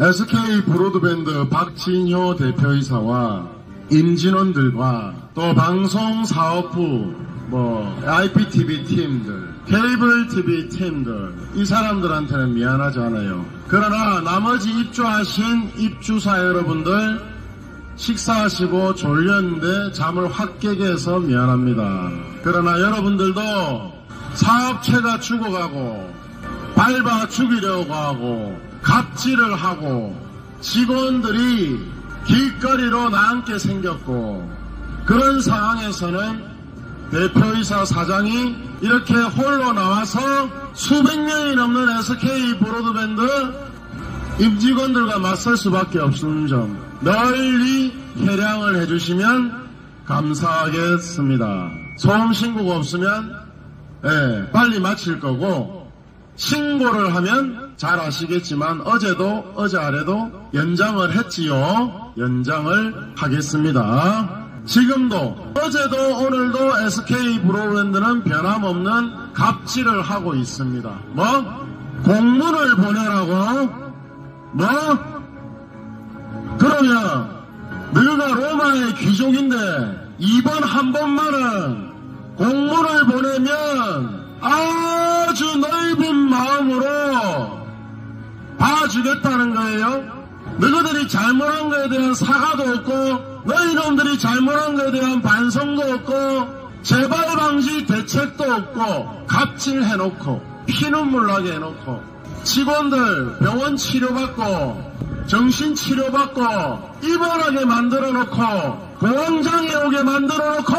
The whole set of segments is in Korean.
SK 브로드밴드 박진효 대표이사와 임진원들과 또 방송사업부 IPTV 팀들, 케이블 TV 팀들, 이 사람들한테는 미안하지 않아요. 그러나 나머지 입주하신 입주사 여러분들 식사하시고 졸렸는데 잠을 확 깨게 해서 미안합니다. 그러나 여러분들도 사업체가 죽어가고 밟아 죽이려고 하고 갑질을 하고 직원들이 길거리로 나앉게 생겼고, 그런 상황에서는 대표이사 사장이 이렇게 홀로 나와서 수백 명이 넘는 SK 브로드밴드 임직원들과 맞설 수밖에 없는 점 널리 회량을 해주시면 감사하겠습니다. 소음 신고가 없으면 빨리 마칠 거고, 신고를 하면 잘 아시겠지만 어제도 어제 아래도 연장을 했지요. 연장을 하겠습니다. 지금도 어제도 오늘도 SK 브로드밴드는 변함없는 갑질을 하고 있습니다. 공문을 보내라고? 그러면 너희가 로마의 귀족인데 이번 한 번만은 공문을 보내면 아주 넓은 마음으로 봐주겠다는 거예요. 너희들이 잘못한 거에 대한 사과도 없고 너희 놈들이 잘못한 거에 대한 반성도 없고 재발 방지 대책도 없고 갑질해놓고 피눈물 나게 해놓고 직원들 병원 치료받고 정신 치료받고 입원하게 만들어놓고 공황장애 오게 만들어놓고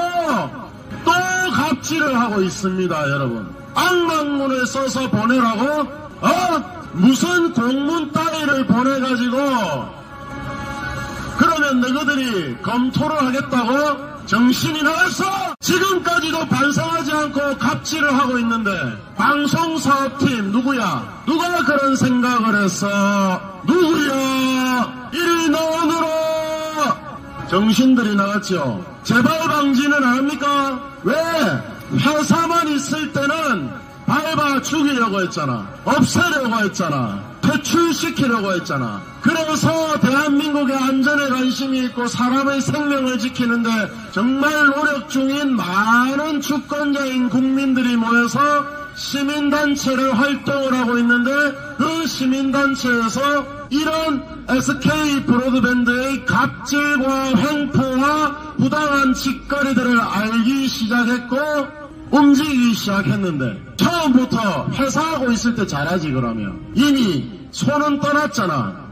또 갑질을 하고 있습니다. 여러분, 악망문을 써서 보내라고? 무슨 공문 따위를 보내가지고 그러면 너희들이 검토를 하겠다고? 정신이 나갔어! 지금까지도 반성하지 않고 갑질을 하고 있는데 방송사업팀 누구야? 누가 그런 생각을 했어? 누구야? 이리 나오너라! 정신들이 나갔죠. 재발방지는 안 합니까? 왜? 회사만 있을 때는 밟아 죽이려고 했잖아. 없애려고 했잖아. 퇴출시키려고 했잖아. 그래서 대한민국의 안전에 관심이 있고 사람의 생명을 지키는데 정말 노력 중인 많은 주권자인 국민들이 모여서 시민단체를 활동을 하고 있는데, 그 시민단체에서 이런 SK 브로드밴드의 갑질과 횡포와 부당한 짓거리들을 알기 시작했고 움직이기 시작했는데, 처음부터 회사하고 있을 때 잘하지. 그러면 이미 손은 떠났잖아.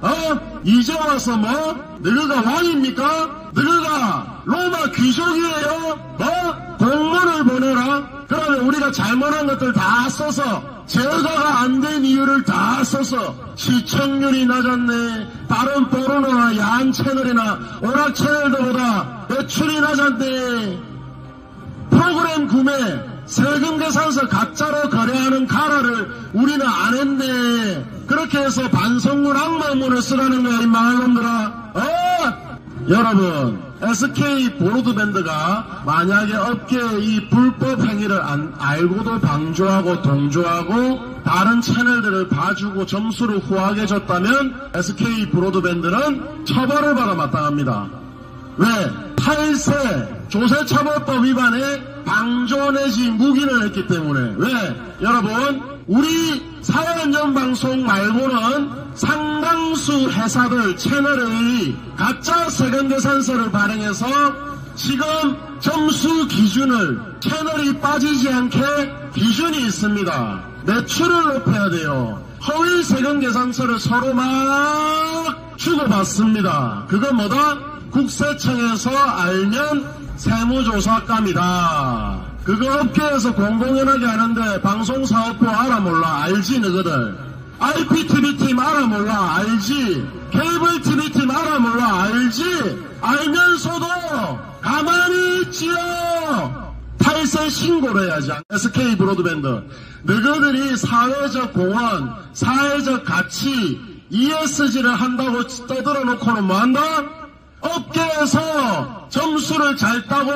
이제 와서 너희가 왕입니까? 너희가 로마 귀족이에요? 공문을 보내라? 그러면 우리가 잘못한 것들 다 써서, 제어가 안 된 이유를 다 써서 시청률이 낮았네, 다른 포르노나 야한 채널이나 오락 채널들보다 매출이 낮았네, 프로그램 구매 세금 계산서 가짜로 거래하는 가라를 우리는 안 했네, 그렇게 해서 반성문 악마문을 쓰라는 거야, 이 망할놈들아. 여러분, SK 브로드밴드가 만약에 업계의 이 불법 행위를 알고도 방조하고 동조하고 다른 채널들을 봐주고 점수를 후하게 줬다면 SK 브로드밴드는 처벌을 받아 마땅합니다. 왜? 탈세, 조세처벌법 위반에 방조 내지 묵인을 했기 때문에. 왜? 여러분, 우리 사회안전방송 말고는 상당수 회사들 채널의 가짜 세금계산서를 발행해서 지금 점수 기준을 채널이 빠지지 않게 기준이 있습니다. 매출을 높여야 돼요. 허위 세금계산서를 서로 막 주고받습니다. 그건 뭐다? 국세청에서 알면 세무조사감이다. 그거 업계에서 공공연하게 하는데 방송사업부 알아 몰라? 알지 너희들? IPTV 팀 알아 몰라? 알지? 케이블 TV 팀 알아 몰라? 알지? 알면서도 가만히 있지요. 탈세 신고를 해야지. SK 브로드밴드, 너희들이 사회적 공헌, 사회적 가치, ESG를 한다고 떠들어 놓고는 뭐한다? 업계에서 점수를 잘 따고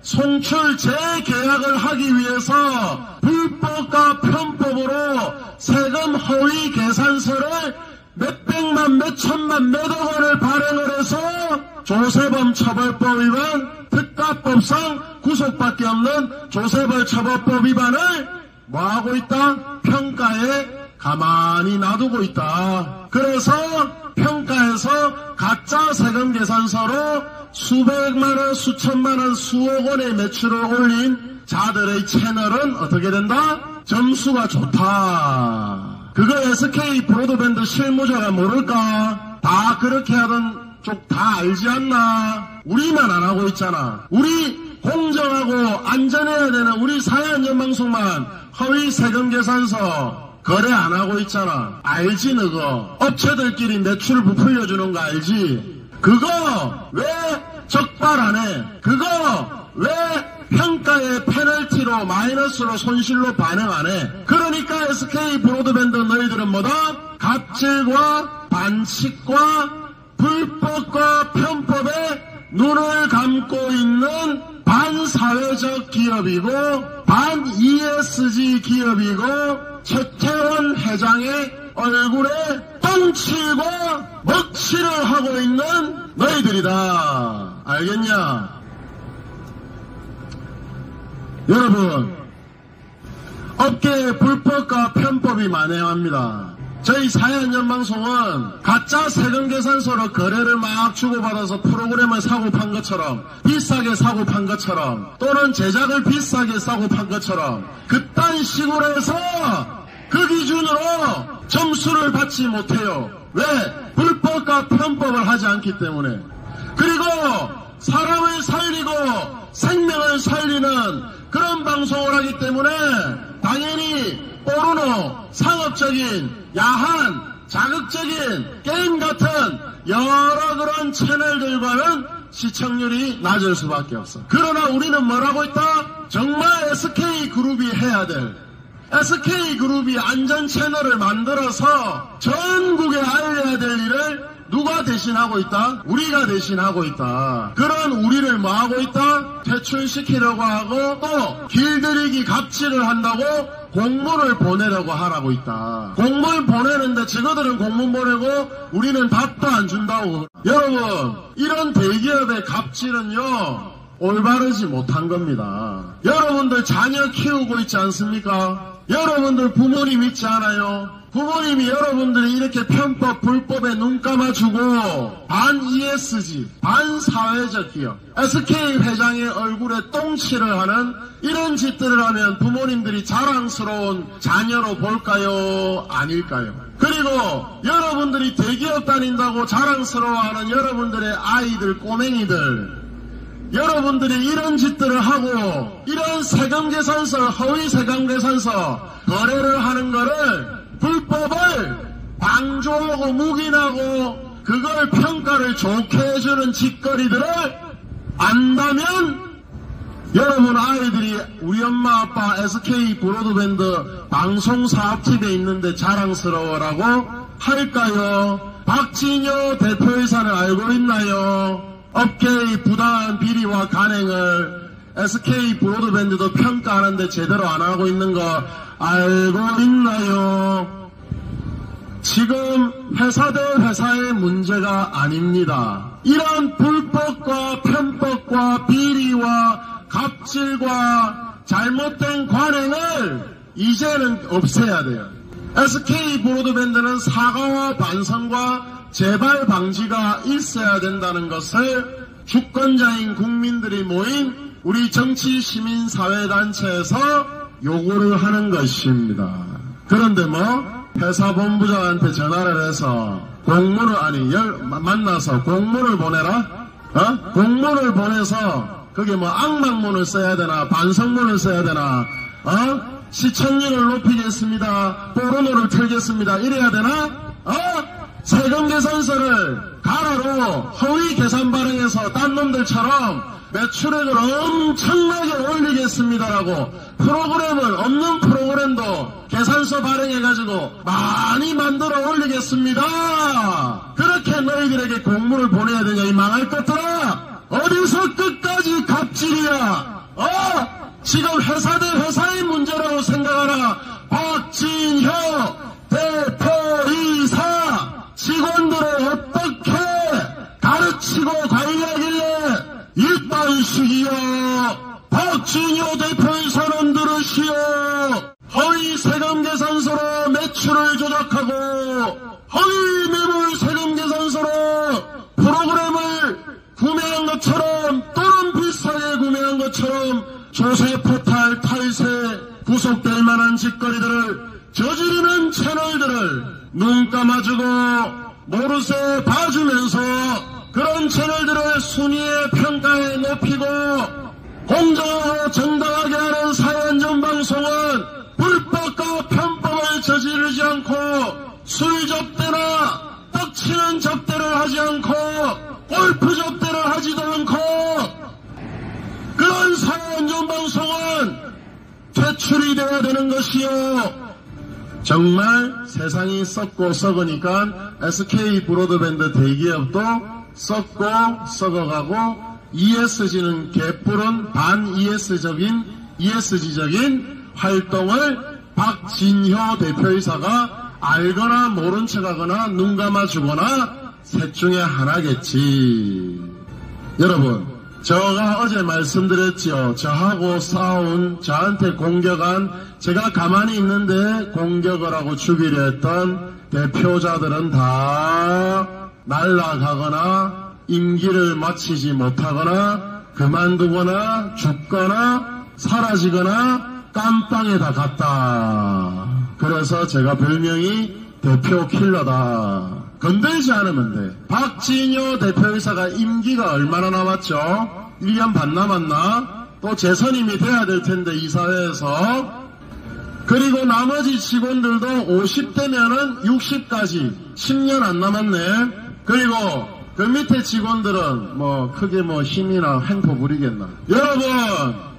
송출 재계약을 하기 위해서 불법과 편법으로 세금 허위 계산서를 몇 몇천만 몇억 원을 발행을 해서 조세범 처벌법 위반, 특가법상 구속밖에 없는 조세범 처벌법 위반을 뭐하고 있다? 평가에 가만히 놔두고 있다. 그래서 평가에서 가짜 세금 계산서로 수백만원, 수천만원, 수억원의 매출을 올린 자들의 채널은 어떻게 된다? 점수가 좋다. 그거 SK 브로드밴드 실무자가 모를까? 다 그렇게 하던 쪽 다 알지 않나? 우리만 안 하고 있잖아. 우리 공정하고 안전해야 되는 우리 사회안전방송만 허위 세금 계산서 거래 안 하고 있잖아. 알지 너거? 업체들끼리 매출 부풀려주는 거 알지? 그거 왜 적발 안 해? 그거 왜 평가의 페널티로 마이너스로 손실로 반영 안 해? 그러니까 SK 브로드밴드 너희들은 뭐다? 갑질과 반칙과 불법과 편법에 눈을 감고 있는 반사회적 기업이고 반 ESG 기업이고 최태원 회장의 얼굴에 똥칠과 먹칠을 하고 있는 너희들이다. 알겠냐? 여러분, 업계의 불법과 편법이 만행합니다. 저희 사회안전방송은 가짜 세금 계산서로 거래를 막 주고받아서 프로그램을 사고 판 것처럼, 비싸게 사고 판 것처럼, 또는 제작을 비싸게 사고 판 것처럼 그딴 식으로 해서 그 기준으로 점수를 받지 못해요. 왜? 불법과 편법을 하지 않기 때문에. 그리고 사람을 살리고 생명을 살리는 그런 방송을 하기 때문에 당연히 포르노, 상업적인, 야한, 자극적인 게임 같은 여러 그런 채널들과는 시청률이 낮을 수밖에 없어. 그러나 우리는 뭐라고 있다? 정말 SK그룹이 해야 될, SK그룹이 안전 채널을 만들어서 전국에 알려야 될 일을 누가 대신하고 있다? 우리가 대신하고 있다. 그런 우리를 뭐하고 있다? 퇴출시키려고 하고 또 길들이기 갑질을 한다고 공문을 보내려고 하라고 있다. 공문 보내는데 저거들은 공문 보내고 우리는 답도 안 준다고. 여러분, 이런 대기업의 갑질은요 올바르지 못한 겁니다. 여러분들 자녀 키우고 있지 않습니까? 여러분들 부모님 있지 않아요? 부모님이 여러분들이 이렇게 편법, 불법에 눈 감아주고 반 ESG, 반 사회적 기업, SK 회장의 얼굴에 똥칠을 하는 이런 짓들을 하면 부모님들이 자랑스러운 자녀로 볼까요? 아닐까요? 그리고 여러분들이 대기업 다닌다고 자랑스러워하는 여러분들의 아이들, 꼬맹이들, 여러분들이 이런 짓들을 하고 이런 세금 계산서, 허위 세금 계산서 거래를 하는 거를 불법을 방조하고 묵인하고 그걸 평가를 좋게 해주는 짓거리들을 안다면 여러분 아이들이 우리 엄마 아빠 SK 브로드밴드 방송사업팀에 있는데 자랑스러워라고 할까요? 박진효 대표이사는 알고 있나요? 업계의 부당한 비리와 간행을 SK 브로드밴드도 평가하는데 제대로 안 하고 있는 거 알고 있나요? 지금 회사 대 회사의 문제가 아닙니다. 이런 불법과 편법과 비리와 갑질과 잘못된 관행을 이제는 없애야 돼요. SK 브로드밴드는 사과와 반성과 재발 방지가 있어야 된다는 것을 주권자인 국민들이 모인 우리 정치 시민 사회단체에서 요구를 하는 것입니다. 그런데 회사 본부장한테 전화를 해서 공문을 만나서 공문을 보내라? 공문을 보내서 그게 악망문을 써야 되나 반성문을 써야 되나? 시청률을 높이겠습니다. 포르노를 틀겠습니다. 이래야 되나? 세금 계산서를 가로로 허위 계산 발행해서 딴 놈들처럼 매출액을 엄청나게 올리겠습니다라고 프로그램을 없는 프로그램도 계산서 발행해가지고 많이 만들어 올리겠습니다. 그렇게 너희들에게 공문을 보내야 되냐 이 망할 것들아. 어디서 끝까지 갑질이야. 지금 회사 대 회사의 문제라고 생각하라. 박진효 대표이사 직원들의 어떻게 가르치고 관리하길래 이딴 식이요. 박진효 대표의 선언 들으시오. 허위 세금 계산서로 매출을 조작하고 허위 매물 세금 계산서로 프로그램을 구매한 것처럼 또는 비싸게 구매한 것처럼 조세 포탈 탈세 구속될 만한 짓거리들을 저지르는 채널들을 눈 감아주고 모르쇠 봐주면서 그런 채널들을 순위의 평가에 높이고 공정하고 정당하게 하는 사회안전방송은 불법과 편법을 저지르지 않고 술 접대나 떡치는 접대를 하지 않고 골프 접대를 하지도 않고 그런 사회안전방송은 퇴출이 되어야 되는 것이요. 정말 세상이 썩고 썩으니까 SK 브로드밴드 대기업도 썩고 썩어가고 ESG는 개뿔은 반 ESG적인 활동을 박진효 대표이사가 알거나 모른 척하거나 눈 감아주거나 셋 중에 하나겠지. 여러분, 제가 어제 말씀드렸죠. 저하고 싸운, 저한테 공격한, 제가 가만히 있는데 공격을 하고 죽이려 했던 대표자들은 다 날아가거나 임기를 마치지 못하거나 그만두거나 죽거나 사라지거나 깜빵에 다 갔다. 그래서 제가 별명이 대표 킬러다. 건들지 않으면 돼. 박진효 대표이사가 임기가 얼마나 남았죠? 1년 반 남았나? 또 재선임이 돼야 될 텐데 이 사회에서. 그리고 나머지 직원들도 50대면은 60까지 10년 안 남았네. 그리고 그 밑에 직원들은 크게 힘이나 횡포 부리겠나. 여러분,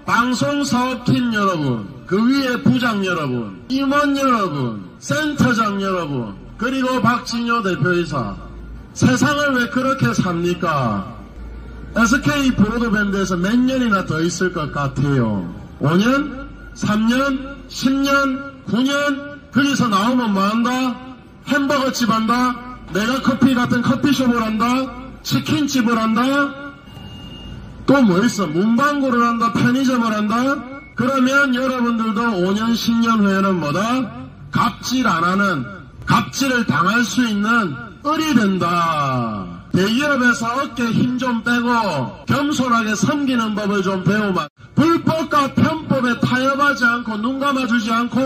방송사업팀 여러분, 그 위에 부장 여러분, 임원 여러분, 센터장 여러분, 그리고 박진효 대표이사, 세상을 왜 그렇게 삽니까? SK 브로드밴드에서 몇 년이나 더 있을 것 같아요. 5년? 3년? 10년? 9년? 거기서 나오면 뭐 한다? 햄버거집 한다? 내가 커피 같은 커피숍을 한다? 치킨집을 한다? 또 뭐 있어? 문방구를 한다? 편의점을 한다? 그러면 여러분들도 5년, 10년 후에는 뭐다? 갑질 안 하는, 갑질을 당할 수 있는 을이 된다. 대기업에서 어깨 힘 좀 빼고 겸손하게 섬기는 법을 좀 배우면 불법과 편법에 타협하지 않고 눈 감아주지 않고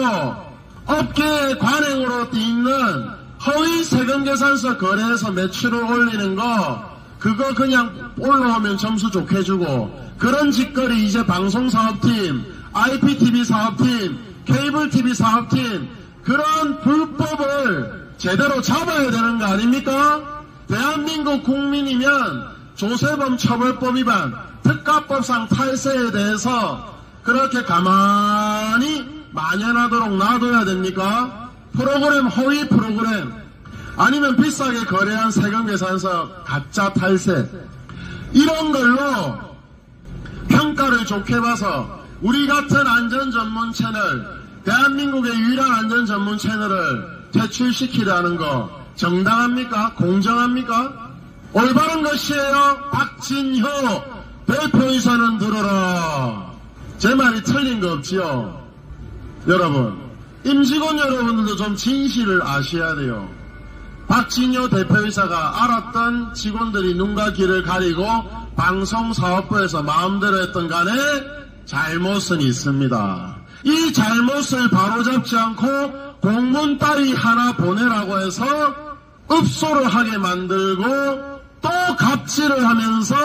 업계의 관행으로 있는 허위 세금 계산서 거래해서 매출을 올리는 거 그거 그냥 올라오면 점수 좋게 주고 그런 짓거리 이제 방송사업팀, IPTV 사업팀, 케이블TV 사업팀 그런 불법을 제대로 잡아야 되는 거 아닙니까? 대한민국 국민이면 조세범 처벌법 위반, 특가법상 탈세에 대해서 그렇게 가만히 만연하도록 놔둬야 됩니까? 프로그램, 허위 프로그램, 아니면 비싸게 거래한 세금 계산서 가짜 탈세, 이런 걸로 평가를 좋게 봐서 우리 같은 안전 전문 채널, 대한민국의 유일한 안전 전문 채널을 퇴출시키려는 거 정당합니까? 공정합니까? 올바른 것이에요. 박진효 대표이사는 들어라. 제 말이 틀린 거 없지요. 여러분, 임직원 여러분들도 좀 진실을 아셔야 돼요. 박진효 대표이사가 알았던 직원들이 눈과 귀를 가리고 방송사업부에서 마음대로 했던 간에 잘못은 있습니다. 이 잘못을 바로잡지 않고 공문 따위 하나 보내라고 해서 읍소를 하게 만들고 또 갑질을 하면서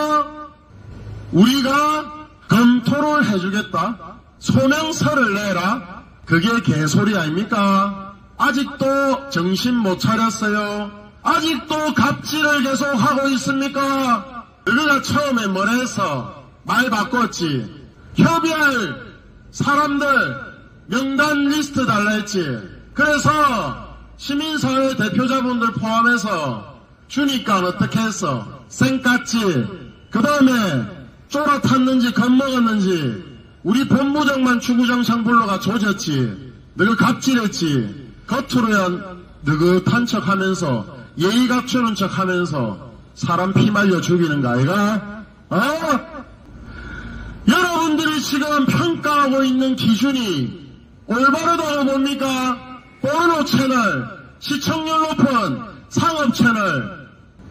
우리가 검토를 해주겠다, 소명서를 내라, 그게 개소리 아닙니까? 아직도 정신 못 차렸어요? 아직도 갑질을 계속 하고 있습니까? 너희가 처음에 뭘 해서 말 바꿨지? 협의할 사람들 명단 리스트 달라 했지? 그래서 시민사회 대표자분들 포함해서 주니까 어떻게 했어? 쌩깠지? 그 다음에 쫄아탔는지 겁먹었는지 우리 본부장만 주구장창 불러가 조졌지? 너가 갑질했지? 겉으로야 느긋한 척하면서 예의 갖추는 척 하면서 사람 피 말려 죽이는 거 아이가? 여러분들이 지금 평가하고 있는 기준이 올바르다고 봅니까? 포르노 채널, 시청률 높은 상업 채널,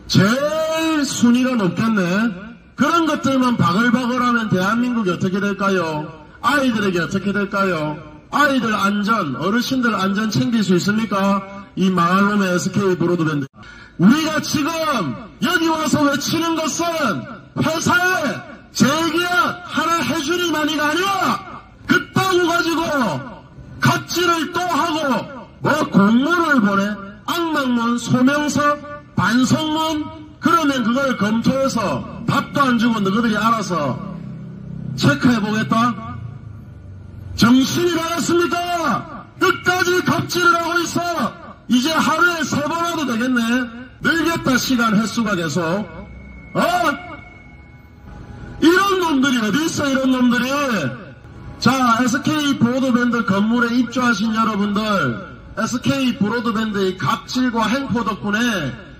제일 순위가 높겠네. 그런 것들만 바글바글하면 대한민국이 어떻게 될까요? 아이들에게 어떻게 될까요? 아이들 안전, 어르신들 안전 챙길 수 있습니까? 이 망할 놈의 SK 브로드밴드. 우리가 지금 여기 와서 외치는 것은 회사에 재계약 하나 해주니만이가 아니야. 그따구 가지고 갑질을 또 하고 뭐 공문을 보내, 악망문, 소명서, 반성문, 그러면 그걸 검토해서 밥도 안 주고 너희들이 알아서 체크해보겠다? 정신이 나갔습니까? 끝까지 갑질을 하고 있어. 이제 하루에 3번 와도 되겠네. 늘겠다, 시간 횟수가 계속. 이런 놈들이 어디 있어, 이런 놈들이. 자, SK 브로드밴드 건물에 입주하신 여러분들, SK 브로드밴드의 갑질과 행포 덕분에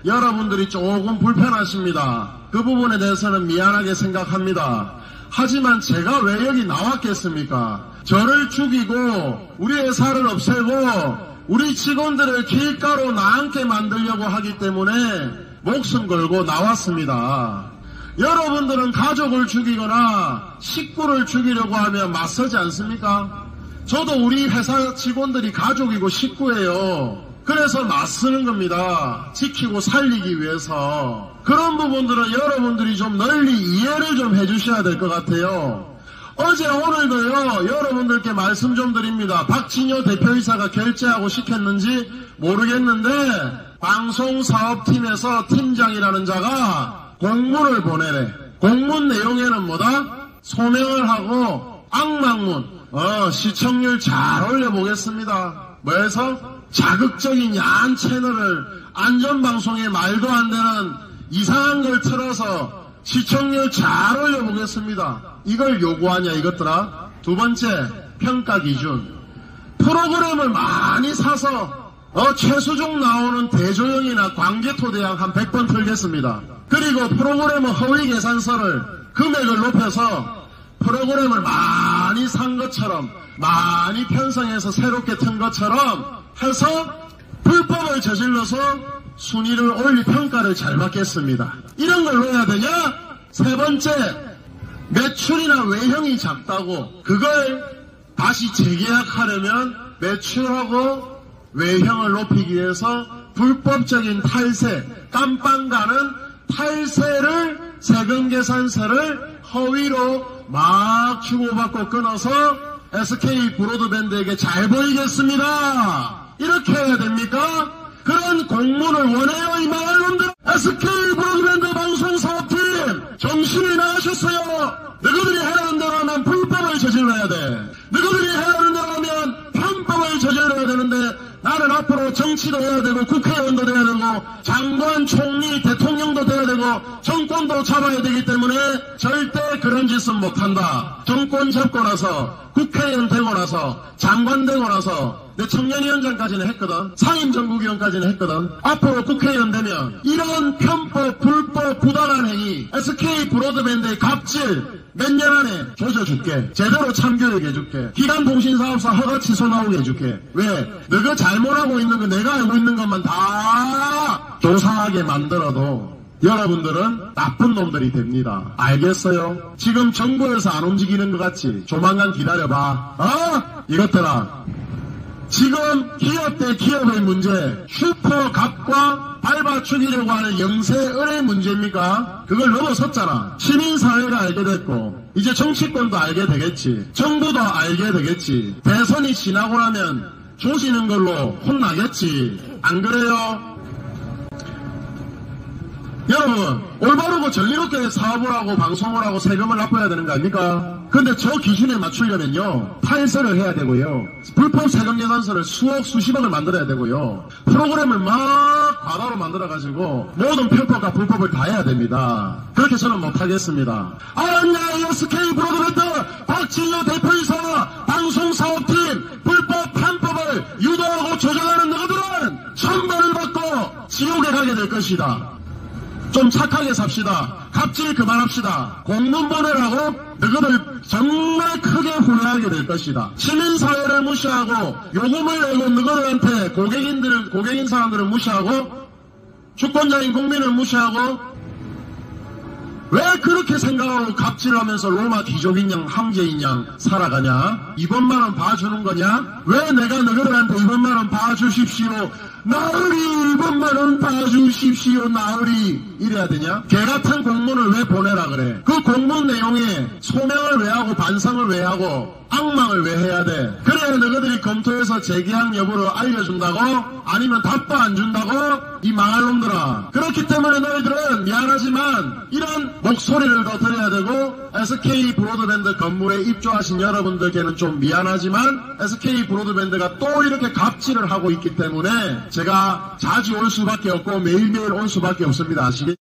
여러분들이 조금 불편하십니다. 그 부분에 대해서는 미안하게 생각합니다. 하지만 제가 왜 여기 나왔겠습니까? 저를 죽이고 우리 회사를 없애고 우리 직원들을 길가로 나앉게 만들려고 하기 때문에 목숨 걸고 나왔습니다. 여러분들은 가족을 죽이거나 식구를 죽이려고 하면 맞서지 않습니까? 저도 우리 회사 직원들이 가족이고 식구예요. 그래서 맞서는 겁니다. 지키고 살리기 위해서. 그런 부분들은 여러분들이 좀 널리 이해를 좀 해주셔야 될 것 같아요. 어제 오늘도요, 여러분들께 말씀 좀 드립니다. 박진효 대표이사가 결재하고 시켰는지 모르겠는데 방송사업팀에서 팀장이라는 자가 공문을 보내래. 공문 내용에는 뭐다? 소명을 하고 악망문, 시청률 잘 올려보겠습니다. 뭐해서? 자극적인 야한 채널을 안전방송에 말도 안 되는 이상한 걸 틀어서 시청률 잘 올려보겠습니다. 이걸 요구하냐 이것들아. 두 번째, 평가 기준. 프로그램을 많이 사서 최수종 나오는 대조영이나 광개토대왕 한 100번 틀겠습니다. 그리고 프로그램의 허위 계산서를 금액을 높여서 프로그램을 많이 산 것처럼 많이 편성해서 새롭게 튼 것처럼 해서 불법을 저질러서 순위를 올리 평가를 잘 받겠습니다. 이런 걸 왜 해야 되냐? 세 번째, 매출이나 외형이 작다고 그걸 다시 재계약하려면 매출하고 외형을 높이기 위해서 불법적인 탈세, 깜빵 가는 탈세를 세금 계산서를 허위로 막 주고받고 끊어서 SK 브로드밴드에게 잘 보이겠습니다. 이렇게 해야 됩니까? 그런 공문을 원해요, 이 망할 놈들. SK 브로드밴드 방송사업팀 정신이 나가셨어요. 너희들이 해라는 대로 하면 불법을 저질러야 돼. 너희들이 해라는 대로 하면 편법을 저질러야 되는데 나는 앞으로 정치도 해야 되고 국회의원도 돼야 되고 장관, 총리, 대통령도 돼야 되고 정권도 잡아야 되기 때문에 절대 그런 짓은 못한다. 정권 잡고 나서 국회의원 되고 나서 장관 되고 나서 내 청년위원장까지는 했거든. 상임정국위원까지는 했거든. 앞으로 국회의원 되면 이런 편법, 불법, 부당한 행위 SK 브로드밴드의 갑질 몇 년 안에 조져줄게. 제대로 참교육해줄게. 기간통신사업사 허가 취소 나오게 해줄게. 왜? 너가 잘못하고 있는 거 내가 알고 있는 것만 다 조사하게 만들어도 여러분들은 나쁜 놈들이 됩니다. 알겠어요? 지금 정부에서 안 움직이는 것 같지? 조만간 기다려봐. 이것들아. 지금 기업 대 기업의 문제, 슈퍼갑과 밟아 죽이려고 하는 영세은의 문제입니까? 그걸 넘어섰잖아. 시민사회가 알게 됐고 이제 정치권도 알게 되겠지. 정부도 알게 되겠지. 대선이 지나고 나면 조지는 걸로 혼나겠지. 안 그래요? 여러분, 올바르고 정의롭게 사업을 하고 방송을 하고 세금을 납부해야 되는 거 아닙니까? 근데 저 기준에 맞추려면요, 탈세를 해야 되고요, 불법 세금 계산서를 수억 수십억을 만들어야 되고요, 프로그램을 막 과다로 만들어가지고 모든 편법과 불법을 다 해야 됩니다. 그렇게 저는 못하겠습니다. SK 브로드밴드 박진효 대표이사 방송사업팀 불법 편법을 유도하고 조장하는 너희들은 천벌을 받고 지옥에 가게 될 것이다. 좀 착하게 삽시다. 갑질 그만합시다. 공문 보내라고 너희들 정말 크게 후회하게 될 것이다. 시민사회를 무시하고 요금을 내고 너희들한테 고객인 사람들을 무시하고 주권자인 국민을 무시하고 왜 그렇게 생각하고 갑질을 하면서 로마 귀족인 양 황제인 양 살아가냐? 이번만은 봐주는 거냐? 왜 내가 너희들한테 이번만은 봐주십시오. 나으리 이번만은 봐주십시오. 나으리 이래야 되냐? 개같은 공문을 왜 보내라 그래? 그 공문 내용에 소명을 왜 하고 반성을 왜 하고 악망을 왜 해야 돼? 그래야 너희들이 검토해서 재계약 여부를 알려준다고? 아니면 답도 안 준다고? 이 망할 놈들아. 그렇기 때문에 너희들은 미안하지만 이런 목소리를 더 들어야 되고 SK 브로드밴드 건물에 입주하신 여러분들께는 좀 미안하지만 SK 브로드밴드가 또 이렇게 갑질을 하고 있기 때문에 제가 자주 올 수밖에 없고 매일매일 올 수밖에 없습니다. 아시겠죠?